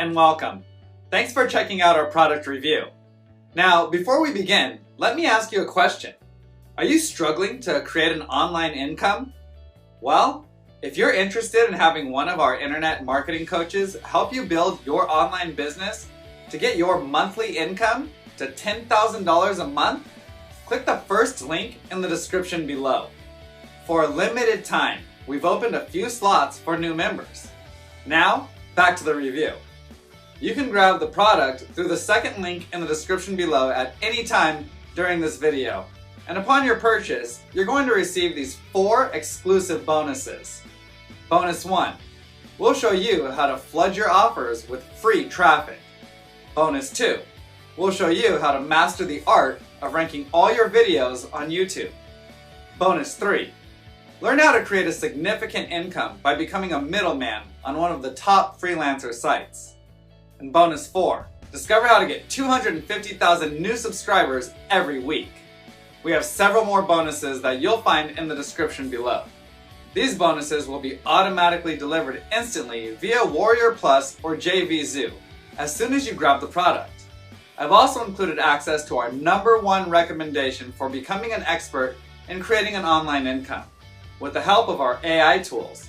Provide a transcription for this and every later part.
and welcome. Thanks for checking out our product review. Now, before we begin, let me ask you a question. Are you struggling to create an online income? Well, if you're interested in having one of our internet marketing coaches help you build your online business to get your monthly income to $10,000 a month, click the first link in the description below. For a limited time, we've opened a few slots for new members. Now, back to the review. You can grab the product through the second link in the description below at any time during this video. And upon your purchase, you're going to receive these 4 exclusive bonuses. Bonus 1, we'll show you how to flood your offers with free traffic. Bonus 2, we'll show you how to master the art of ranking all your videos on YouTube. Bonus 3, learn how to create a significant income by becoming a middleman on one of the top freelancer sites. And bonus 4, discover how to get 250,000 new subscribers every week. We have several more bonuses that you'll find in the description below. These bonuses will be automatically delivered instantly via Warrior Plus or JVZoo as soon as you grab the product. I've also included access to our #1 recommendation for becoming an expert in creating an online income with the help of our AI tools.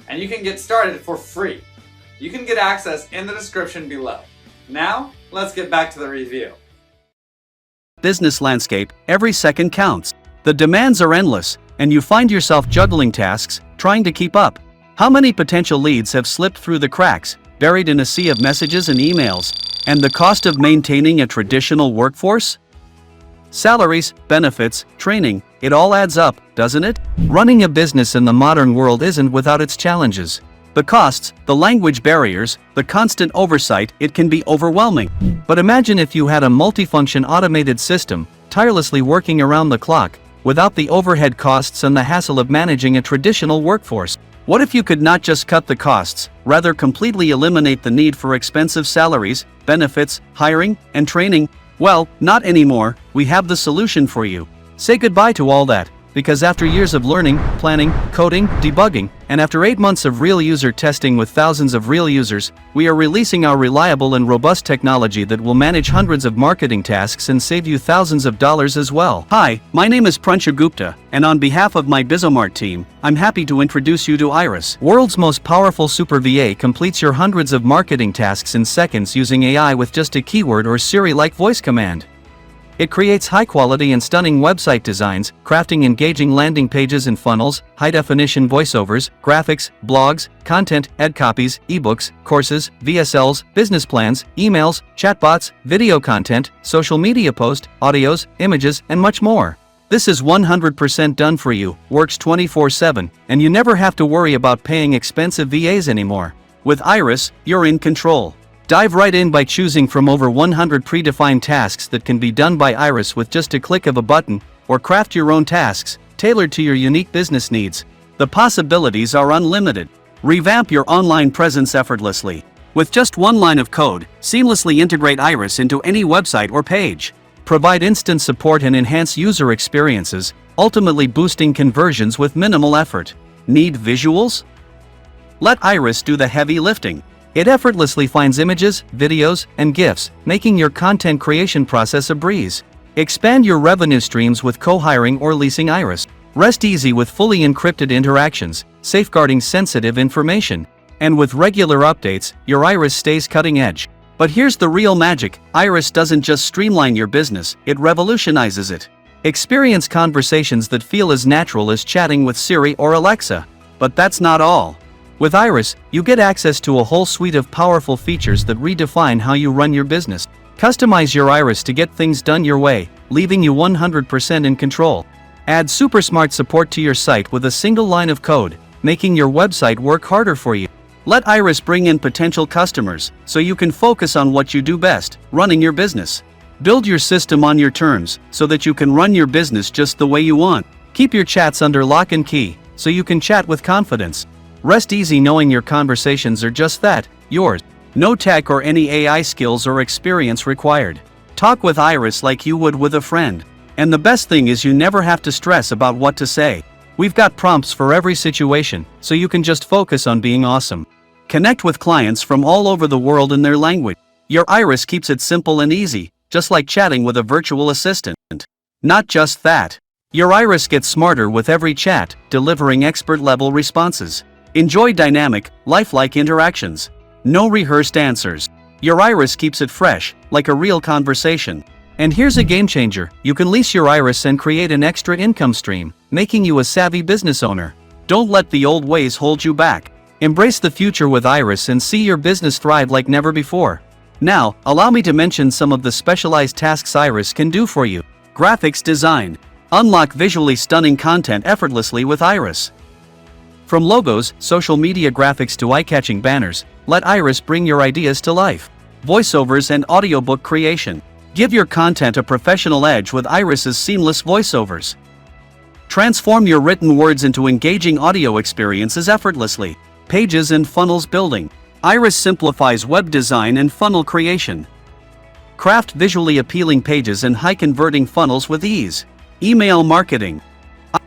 And you can get started for free. You can get access in the description below. Now, let's get back to the review. Business landscape, every second counts. The demands are endless, and you find yourself juggling tasks, trying to keep up. How many potential leads have slipped through the cracks, buried in a sea of messages and emails? And the cost of maintaining a traditional workforce? Salaries, benefits, training, it all adds up, doesn't it? Running a business in the modern world isn't without its challenges. The costs, the language barriers, the constant oversight, it can be overwhelming. But imagine if you had a multifunction automated system, tirelessly working around the clock, without the overhead costs and the hassle of managing a traditional workforce. What if you could not just cut the costs, rather completely eliminate the need for expensive salaries, benefits, hiring, and training? Well, not anymore, we have the solution for you. Say goodbye to all that. Because after years of learning, planning, coding, debugging, and after 8 months of real user testing with thousands of real users, we are releasing our reliable and robust technology that will manage hundreds of marketing tasks and save you thousands of dollars as well. Hi, my name is Pranshu Gupta, and on behalf of my Bizomart team, I'm happy to introduce you to Iris. World's most powerful super VA completes your hundreds of marketing tasks in seconds using AI with just a keyword or Siri-like voice command. It creates high-quality and stunning website designs, crafting engaging landing pages and funnels, high-definition voiceovers, graphics, blogs, content, ad copies, ebooks, courses, VSLs, business plans, emails, chatbots, video content, social media posts, audios, images, and much more. This is 100% done for you, works 24/7, and you never have to worry about paying expensive VAs anymore. With Iris, you're in control. Dive right in by choosing from over 100 predefined tasks that can be done by Iris with just a click of a button, or craft your own tasks, tailored to your unique business needs. The possibilities are unlimited. Revamp your online presence effortlessly. With just one line of code, seamlessly integrate Iris into any website or page. Provide instant support and enhance user experiences, ultimately boosting conversions with minimal effort. Need visuals? Let Iris do the heavy lifting. It effortlessly finds images, videos, and GIFs, making your content creation process a breeze. Expand your revenue streams with co-hiring or leasing Iris. Rest easy with fully encrypted interactions, safeguarding sensitive information. And with regular updates, your Iris stays cutting edge. But here's the real magic, Iris doesn't just streamline your business, it revolutionizes it. Experience conversations that feel as natural as chatting with Siri or Alexa. But that's not all. With Iris, you get access to a whole suite of powerful features that redefine how you run your business. Customize your Iris to get things done your way, leaving you 100% in control. Add super smart support to your site with a single line of code, making your website work harder for you. Let Iris bring in potential customers, so you can focus on what you do best, running your business. Build your system on your terms, so that you can run your business just the way you want. Keep your chats under lock and key, so you can chat with confidence. Rest easy knowing your conversations are just that, yours. No tech or any AI skills or experience required. Talk with Iris like you would with a friend. And the best thing is you never have to stress about what to say. We've got prompts for every situation, so you can just focus on being awesome. Connect with clients from all over the world in their language. Your Iris keeps it simple and easy, just like chatting with a virtual assistant. Not just that. Your Iris gets smarter with every chat, delivering expert-level responses. Enjoy dynamic, lifelike interactions. No rehearsed answers. Your Iris keeps it fresh, like a real conversation. And here's a game changer: you can lease your Iris and create an extra income stream, making you a savvy business owner. Don't let the old ways hold you back. Embrace the future with Iris and see your business thrive like never before. Now, allow me to mention some of the specialized tasks Iris can do for you. Graphics design. Unlock visually stunning content effortlessly with Iris. From logos, social media graphics to eye-catching banners, let Iris bring your ideas to life. Voiceovers and audiobook creation. Give your content a professional edge with Iris's seamless voiceovers. Transform your written words into engaging audio experiences effortlessly. Pages and funnels building. Iris simplifies web design and funnel creation. Craft visually appealing pages and high-converting funnels with ease. Email marketing.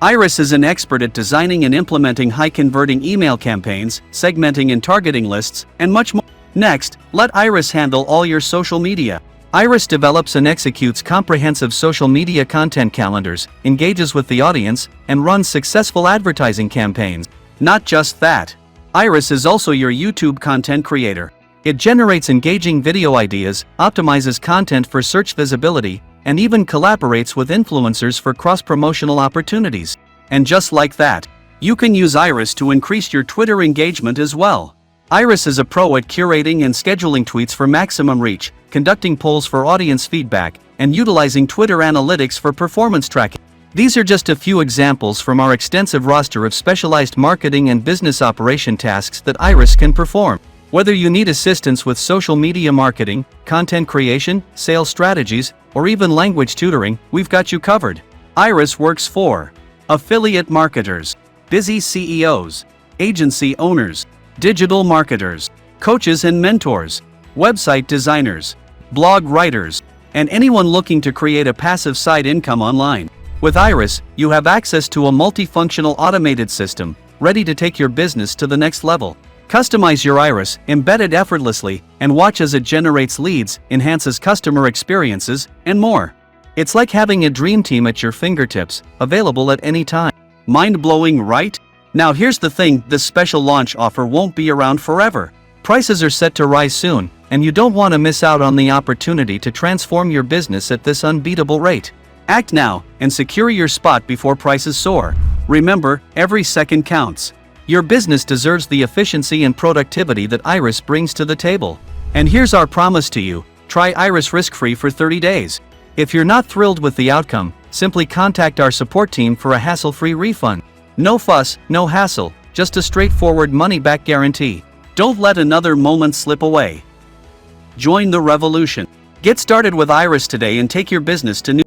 Iris is an expert at designing and implementing high-converting email campaigns, segmenting and targeting lists, and much more. Next, let Iris handle all your social media. Iris develops and executes comprehensive social media content calendars, engages with the audience, and runs successful advertising campaigns. Not just that. Iris is also your YouTube content creator. It generates engaging video ideas, optimizes content for search visibility, and even collaborates with influencers for cross-promotional opportunities. And just like that, you can use Iris to increase your Twitter engagement as well. Iris is a pro at curating and scheduling tweets for maximum reach, conducting polls for audience feedback, and utilizing Twitter analytics for performance tracking. These are just a few examples from our extensive roster of specialized marketing and business operation tasks that Iris can perform. Whether you need assistance with social media marketing, content creation, sales strategies, or even language tutoring, we've got you covered. Iris works for affiliate marketers, busy CEOs, agency owners, digital marketers, coaches and mentors, website designers, blog writers, and anyone looking to create a passive side income online. With Iris, you have access to a multifunctional automated system, ready to take your business to the next level. Customize your Iris, embed it effortlessly, and watch as it generates leads, enhances customer experiences, and more. It's like having a dream team at your fingertips, available at any time. Mind-blowing, right? Now here's the thing: this special launch offer won't be around forever. Prices are set to rise soon, and you don't want to miss out on the opportunity to transform your business at this unbeatable rate. Act now, and secure your spot before prices soar. Remember, every second counts. Your business deserves the efficiency and productivity that Iris brings to the table. And here's our promise to you: try Iris risk-free for 30 days. If you're not thrilled with the outcome, simply contact our support team for a hassle-free refund. No fuss, no hassle, just a straightforward money-back guarantee. Don't let another moment slip away. Join the revolution. Get started with Iris today and take your business to new